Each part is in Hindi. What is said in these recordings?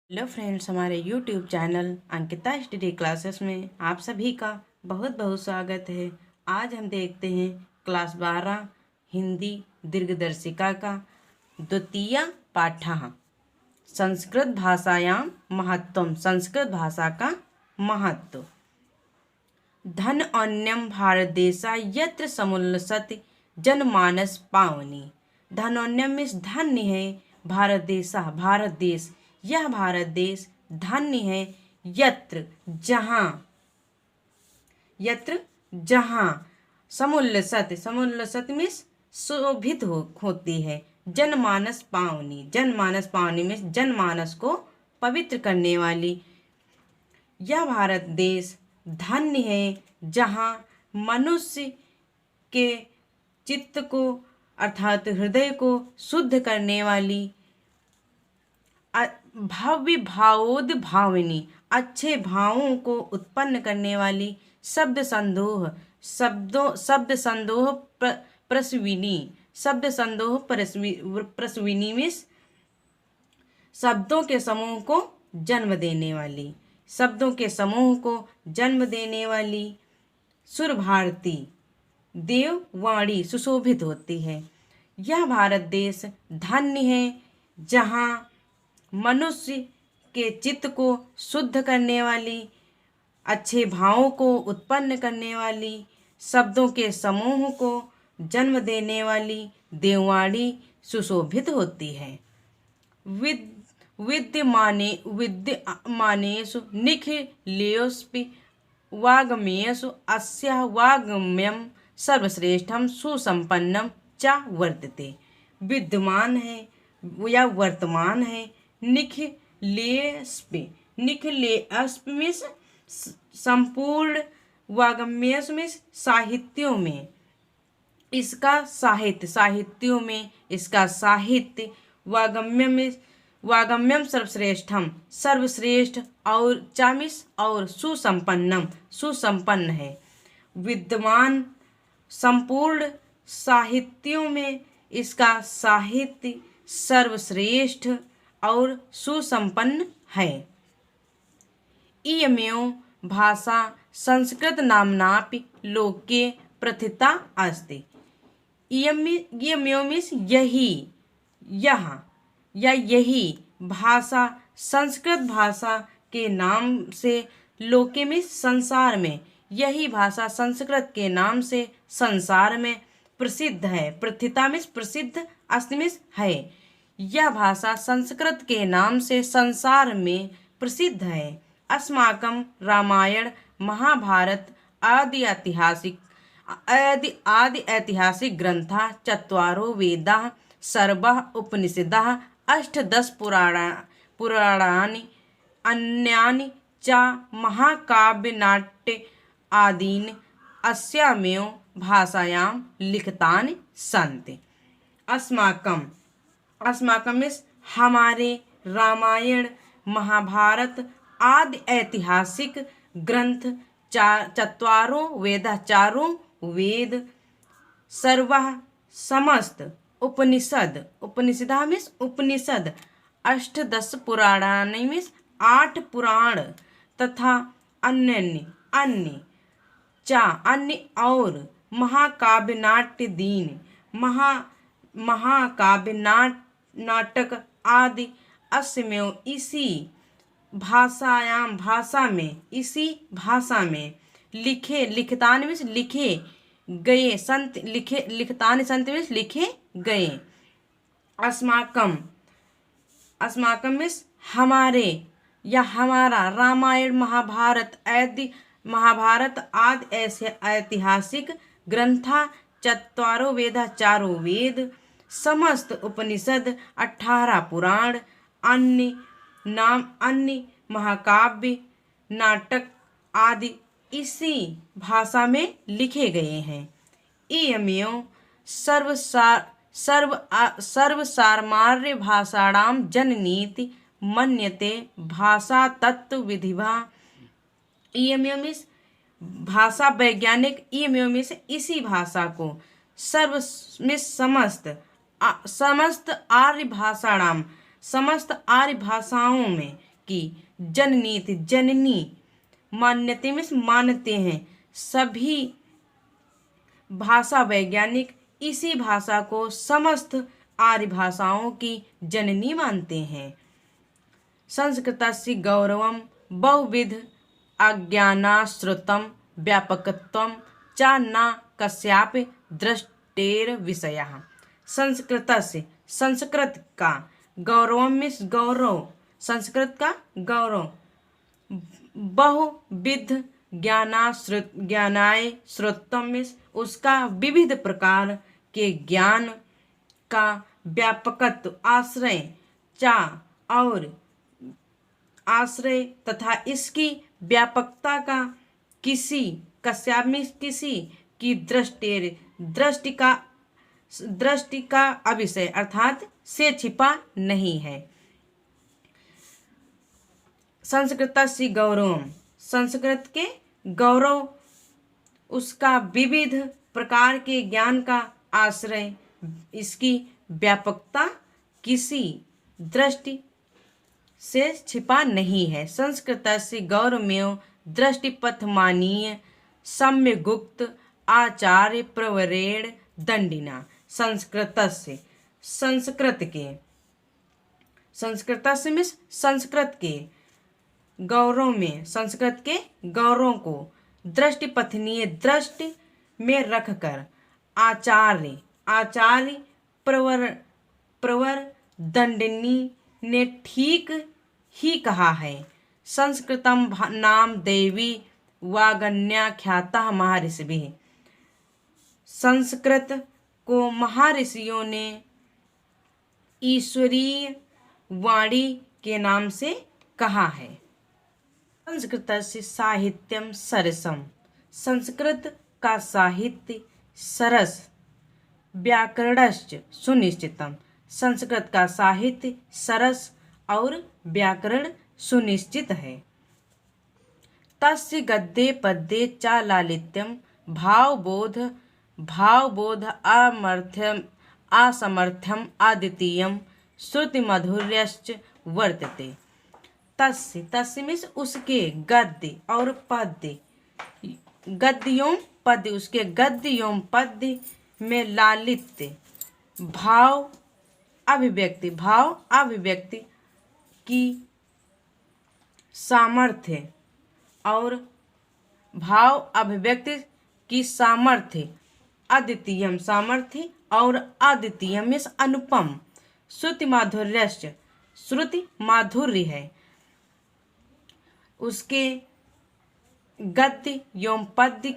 हेलो फ्रेंड्स, हमारे YouTube channel Ankita study classes में आप सभी का बहुत बहुत स्वागत है। आज हम देखते हैं क्लास 12 हिंदी दीर्घदर्शिका का द्वितीय पाठः संस्कृत भाषायां महत्वम। संस्कृत भाषा का महत्व। धन अन्यम भारत देशा यत्र समुल्लसति जनमानस पावनी। धनोन्यम मीन्स धन्य है, भारत देशा भारत देश, यह भारत देश धन्य है, यत्र जहाँ, यत्र जहाँ, समुल्लसत, समुल्लसत मीन्स शोभित होती है, जनमानस पावनी, जनमानस पावनी मीन्स जनमानस को पवित्र करने वाली। यह भारत देश धन्य है जहाँ मनुष्य के चित्त को अर्थात हृदय को शुद्ध करने वाली, भव्य भावोद भाविनी, अच्छे भावों को उत्पन्न करने वाली, शब्द संदोह, शब्द संदोह प्रसविनी, शब्द संदोह प्रसविनी मीन्स शब्दों के समूह को जन्म देने वाली, शब्दों के समूह को जन्म देने वाली। सुर भारती, देववाणी सुशोभित होती है। यह भारत देश धन्य है जहाँ मनुष्य के चित्त को शुद्ध करने वाली, अच्छे भावों को उत्पन्न करने वाली, शब्दों के समूह को जन्म देने वाली देववाणी सुशोभित होती है। विद्यमानेषु निखिलेषु वाग्गम्येषु अस्याः वाग्गम्यं सर्वश्रेष्ठं सुसंपन्नं च वर्तते। विद्यमान है या वर्तमान है, निखिलेषु, निखिलेषु मीन्स संपूर्ण, वाग्गम्येषु मीन्स साहित्यों में, इसका साहित्य, साहित्यों में इसका साहित्य, वागम्यम में वागम्यम सर्वश्रेष्ठम, सर्वश्रेष्ठ, और चामिस और सुसंपन्नम, सुसंपन्न है। विद्यमान संपूर्ण साहित्यों में इसका साहित्य सर्वश्रेष्ठ और सुसंपन्न है। इयमेव भाषा संस्कृत नाम्नापि लोके प्रथिता अस्ति। इयमेव मीन्स यही, यह या यही भाषा संस्कृत भाषा के नाम से, लोके में संसार में, यही भाषा संस्कृत के नाम से संसार में प्रसिद्ध है। प्रथिता में प्रसिद्ध, अस्ति में है। यह भाषा संस्कृत के नाम से संसार में प्रसिद्ध है। अस्माकं रामायण महाभारत आदि ऐतिहासिक ग्रंथा चत्वारो वेदाः सर्वः उपनिषदः अष्टादश पुराणानि अन्यानि च महाकाव्यनाट्य आदीनि अस्यामेव भाषायां लिखितानि सन्ति। अस्माकं, अस्माकं मीन्स हमारे, रामायण महाभारत आदि ऐतिहासिक ग्रंथ, चत्वारों वेद, चारों वेद, सर्वः समस्त, उपनिषद, उपनिषदा मीन्स उपनिषद, अष्टादश पुराणानि मीन्स 8 पुराण, तथा अन्य अन्य चा अन्य और महाकाव्य नाट्य दीन, महाकाव्य नाटक आदि अस्मेव इसी भाषायां, भाषा में, इसी भाषा में लिखे, लिखितानि मीन्स लिखे गए, संत लिखे, लिखितानि संत मीन्स लिखे गए। अस्माकम, अस्माकम मीन्स हमारे या हमारा, रामायण महाभारत आदि ऐसे ऐतिहासिक ग्रंथा, चत्वारो वेद, चारों वेद, समस्त उपनिषद, 18 पुराण, अन्य महाकाव्य नाटक आदि इसी भाषा में लिखे गए हैं। इयमेव सर्वसारमार्य भाषाणां जननीति मन्यते भाषा तत्व विधिवा। इयमेव मीन्स भाषा वैज्ञानिक, इयमेव मीन्स इसी भाषा को, सर्व में समस्त आर्य भाषाणाम, समस्त आर्य भाषाओं में की जननीति, जननी मान्यते में मानते हैं। सभी भाषा वैज्ञानिक इसी भाषा को समस्त आर्य भाषाओं की जननी मानते हैं। संस्कृतस्य गौरवं बहुविध अज्ञानाश्रितं व्यापकत्वं च न कस्यापि दृष्टेर्विषयः। संस्कृतस्य, संस्कृत का, गौरवं मीन्स गौरव, संस्कृत का गौरव, बहुविध ज्ञानाय श्रोतम मीन्स उसका विविध प्रकार के ज्ञान का, व्यापकत्व आश्रय, चा और आश्रय तथा इसकी व्यापकता का, किसी कस्याप में किसी की दृष्टि का अविषय अर्थात से छिपा नहीं है। संस्कृतस्य गौरवम्, संस्कृत के गौरव उसका विविध प्रकार के ज्ञान का आश्रय, इसकी व्यापकता किसी दृष्टि से छिपा नहीं है। संस्कृतस्य गौरवमेव दृष्टिपथमानीय सम्यगुक्त आचार्य प्रवरेण दंडिना। संस्कृतस्य, संस्कृत के, संस्कृतस्य मीन्स संस्कृत के गौरव में, संस्कृत के गौरव को दृष्टिपथनीय दृष्टि में रखकर आचार्य प्रवर दंडिनी ने ठीक ही कहा है। संस्कृतम नाम देवी वागन्याख्याता महर्षिभिः। संस्कृत को महर्षियों ने ईश्वरीय वाणी के नाम से कहा है। संस्कृतस्य साहित्यम सरसम, संस्कृत का साहित्य सरस, व्याकरणश्च सुनिश्चितम, संस्कृत का साहित्य सरस और व्याकरण सुनिश्चित है। तस्य गद्ये पद्ये च लालित्यम भावबोध असमर्थ्यम अद्वितीयम श्रुतिमाधुर्यश्च वर्तते। तस्य मीन्स उसके गद्य और पद्य, गद्यों पद्य, उसके गद्यों पद्य में लालित्य, भाव अभिव्यक्ति की सामर्थ्य और भाव अभिव्यक्ति की सामर्थ्य, अद्वितीयम सामर्थ्य और अद्वितीयम मीन्स अनुपम, श्रुति माधुर्यश्च श्रुति माधुर्य है, उसके गद्य एवं पद्य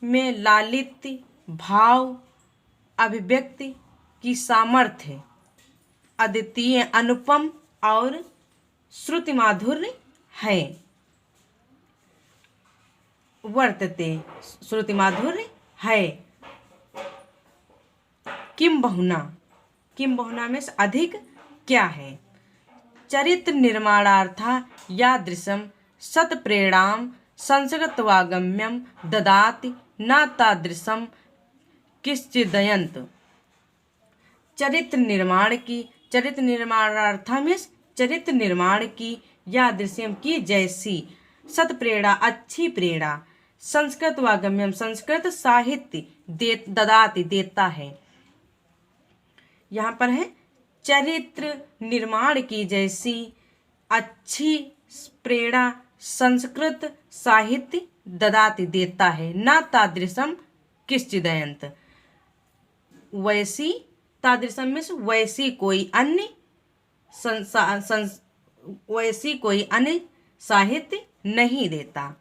में लालित्य, भाव अभिव्यक्ति की सामर्थ्य, अद्वितीय अनुपम और श्रुति माधुर्य है। वर्तते श्रुति माधुर्य है। किम बहुना में अधिक क्या है। चरित्र निर्माणार्था यादृशम सत्प्रेरणाम संस्कृतवागम्यम ददाति न तादृशम किश्चिदयंत। चरित्र निर्माणार्था में चरित्र निर्माण की यादृश्यम की जैसी सत्प्रेरणा अच्छी प्रेरणा संस्कृत वागम्यम संस्कृत साहित्य ददाति देता है। यहाँ पर है चरित्र निर्माण की जैसी अच्छी प्रेरणा संस्कृत साहित्य ददाति देता है। न तादृशम किश्चिदयंत, वैसी तादृशम में वैसी कोई अन्य साहित्य नहीं देता।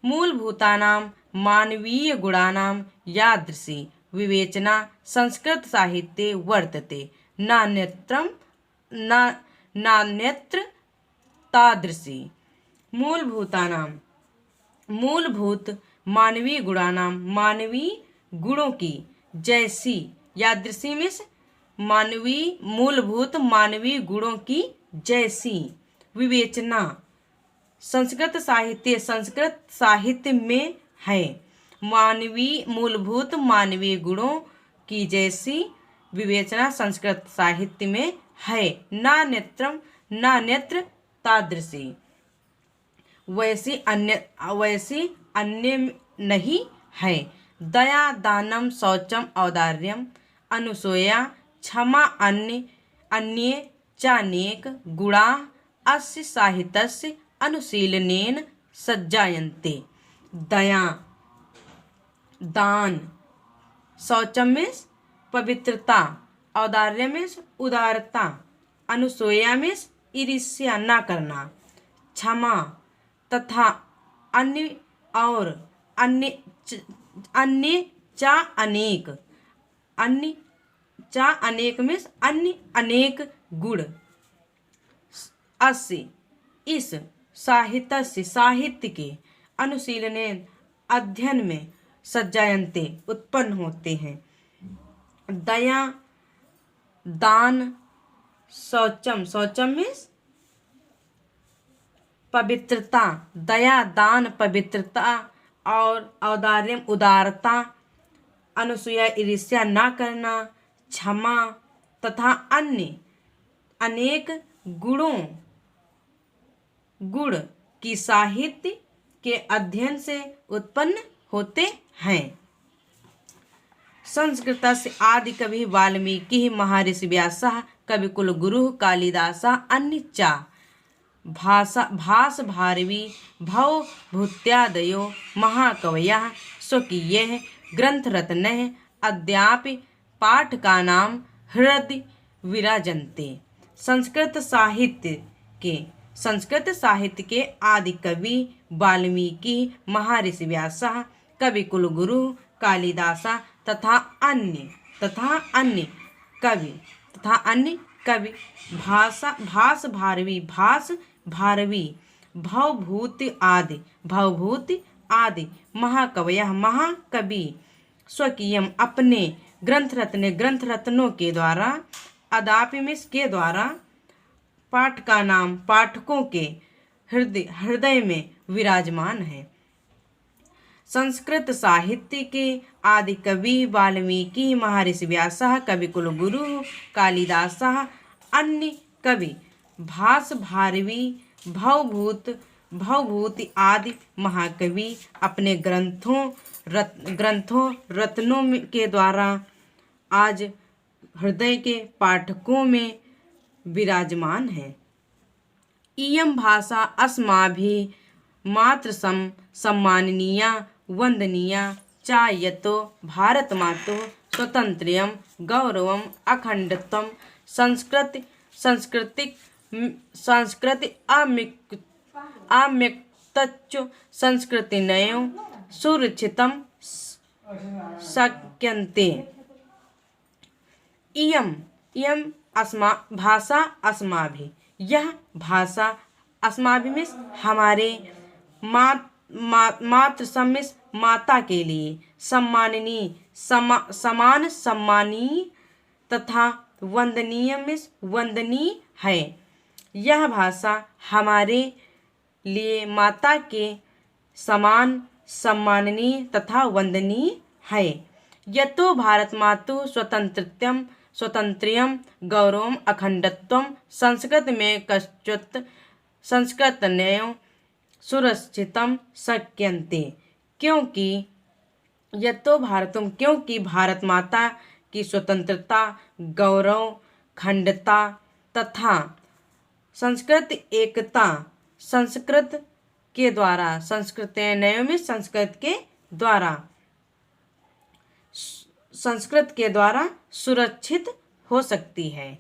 मूलभूतानां मानवीय गुणानां यादृशी विवेचना संस्कृत साहित्ये वर्तते नान्यत्र तादृशी। मूलभूत मानवीय गुणानां मानवीय गुणों की जैसी, यादृशी में मूलभूत मानवीय गुणों की जैसी विवेचना संस्कृत साहित्य में है। मूलभूत मानवीय गुणों की जैसी विवेचना संस्कृत साहित्य में है। नान्यत्र तादृशी वैसी अन्य नहीं है। दया दानम शौचम औदार्यम अनुसूया क्षमा अन्ये चानेक गुणा अस्य साहित्यस्य अनुशीलनेन सज्जायन्ते। दया, दान, शौचम मीन्स पवित्रता, औदार्य मीन्स उदारता, अनुसूया मीन्स ईर्ष्या न करना, क्षमा तथा अन्य और अन्य चा अनेक, अन्य चा अनेक मीन्स अन्य अनेक गुण, अस्य इस साहित्य के अनुशीलने अध्ययन में सज्जायन्ते उत्पन्न होते हैं। दया दान शौचम मीन्स पवित्रता, दया दान पवित्रता और औदार्यम उदारता, अनुसूया ईर्ष्या न करना, क्षमा तथा अन्य अनेक गुण की साहित्य के अध्ययन से उत्पन्न होते हैं। संस्कृतस्य आदि कवि वाल्मीकि महर्षि व्यासः कविकुलगुरुः कालिदासः अन्य च भास भारवी भवभूत्यादयो महाकवयः स्वकीयैः ग्रन्थरत्नैः अद्यापि पाठकानां हृदि विराजन्ते। संस्कृत साहित्य के आदि कवि वाल्मीकि महर्षि व्यासः कविकुलगुरुः कालिदासः तथा अन्य कवि भास भारवी भवभूति आदि महाकवि स्वकीयम अपने ग्रंथरत्नों के द्वारा अदापि मिस के द्वारा पाठकों के हृदय में विराजमान है। संस्कृत साहित्य के आदि कवि वाल्मीकि महर्षि व्यासः कविकुलगुरुः कालिदासः अन्य कवि भास भारवी भवभूति आदि महाकवि अपने ग्रंथों रत्नों के द्वारा आज हृदय के पाठकों में विराजमान है। इयं भाषा अस्माभिः मात्र सम्माननीया वंदनीया च यतो भारतमातुः स्वातन्त्र्यं गौरवम् अखण्डत्वं संस्कृति अम्यक्तच्च संस्कृतिनयो सुरक्षितं शक्यन्ते। इयं भाषा अस्माभिः, यह भाषा अस्माभिः में हमारे माता के लिए समान सम्मानीय तथा वंदनीय है। यह भाषा हमारे लिए माता के समान सम्माननीय तथा वंदनीय है। यतो भारतमातुः स्वातन्त्र्यं गौरवम् अखण्डत्वं संस्कृत में कश्चित् संस्कृतनयो सुरक्षितं शक्यन्ते। क्योंकि भारत माता की स्वतंत्रता, गौरव, खंडता तथा संस्कृत एकता संस्कृत के द्वारा सुरक्षित हो सकती है।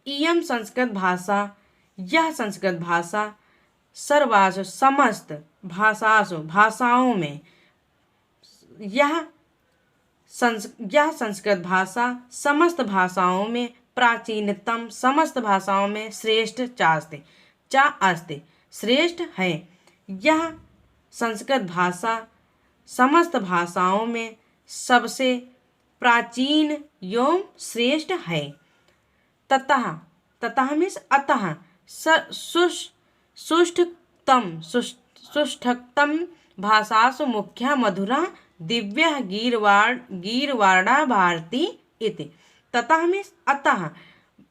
इयं संस्कृत भाषा, यह संस्कृत भाषा सर्वासु समस्त भाषाओं में यह संस्कृत भाषा समस्त भाषाओं में प्राचीनतम, समस्त भाषाओं में श्रेष्ठ अस्ति श्रेष्ठ है। यह संस्कृत भाषा समस्त भाषाओं में सबसे प्राचीन एवं श्रेष्ठ है। ततः मीन्स अतः सुष्ठुतम भाषासु मुख्या मधुरा दिव्या गीर्वाणा भारती इति। ततः मीन्स अतः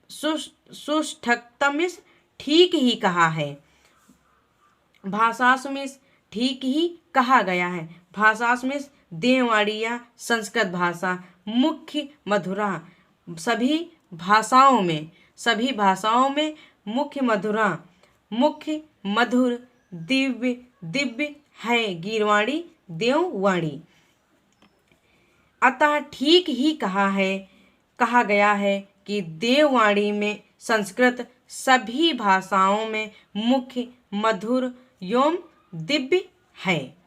सुष्ठुतम मीन्स ठीक ही कहा है। भाषासु ठीक ही कहा गया है। भाषासु देववाणी या संस्कृत भाषा मुख्य मधुरा, सभी भाषाओं में मुख्य मधुरा, मुख्य मधुर, दिव्य दिव्य है गीरवाणी देववाणी। अतः ठीक ही कहा गया है कि देववाणी में संस्कृत सभी भाषाओं में मुख्य मधुर एवं दिव्य है।